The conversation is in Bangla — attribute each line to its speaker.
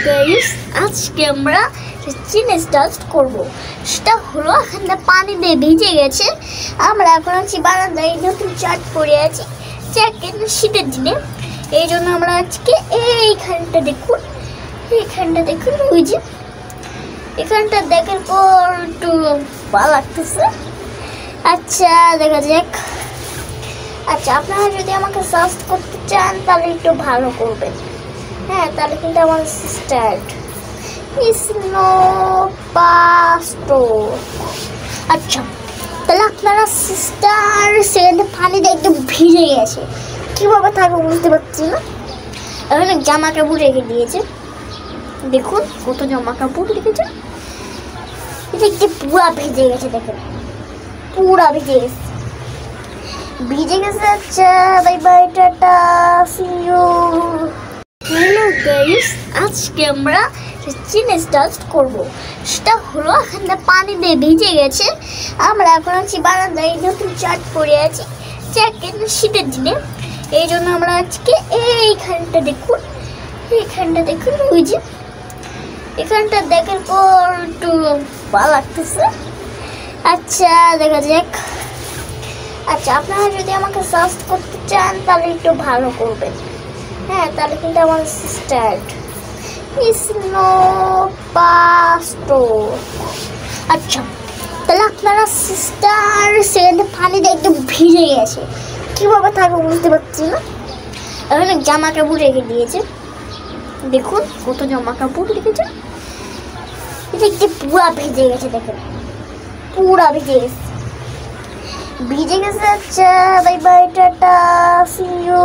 Speaker 1: গাইস, আজকে আমরা চিজ টোস্ট করব। সেটা হলো এখানে পানি দিয়ে ভিজে গেছে। আমরা এখন আছি বারান্দায়, নতুন চাট পরে আছি কিন্তু শীতের দিনে। এই জন্য আমরা আজকে এইখানটা দেখুন, ওই যে এখানটা দেখার পর একটু ভালো লাগতেছে। আচ্ছা দেখা যাক। আচ্ছা, আপনারা যদি আমাকে সার্চ করতে চান তাহলে একটু ভালো করবেন। হ্যাঁ, তাহলে কিন্তু আমার স্টার্ট পাস্টো। আচ্ছা, তাহলে আপনারা সিস্টার সেখানে পানিটা একদম ভিজে গেছে, কীভাবে থাকবে বুঝতে পারছি না। এখানে জামা কাপড় রেখে দিয়েছে, দেখুন কত জামা কাপড় রেখেছে। এটা একটু পুরা ভিজে গেছে, দেখেন পুরা ভিজে গেছে। আচ্ছা, bye bye, tata, see you. Hello guys, আজকে আমরা চিজ টোস্ট করব। সেটা হলো এখানে পানি দিয়ে ভিজে গেছে। আমরা এখন আছি বারান্দায়, নতুন চাট পরে আছি কিন্তু শীতের দিনে। এই জন্য আমরা আজকে এইখানটা দেখুন, ওই যে এখানটা দেখার পর একটু ভালো লাগতেছে। আচ্ছা দেখা যাক। আচ্ছা, আপনারা যদি আমাকে সার্চ করতে চান তাহলে একটু ভালো করবেন। হ্যাঁ, তাহলে কিন্তু আমার স্টার্ট পাস্টো। আচ্ছা, তাহলে আপনারা সিস্টার সেখানে পানিটা একদম ভিজে গেছে, কীভাবে থাকবে বুঝতে পারছি না। এখানে জামা কাপড় রেখে দিয়েছে, দেখুন কত জামা কাপড় রেখেছে। এটা একটু পুরা ভিজে গেছে, দেখেন পুরা ভিজে গেছে। আচ্ছা, bye bye, tata, see you.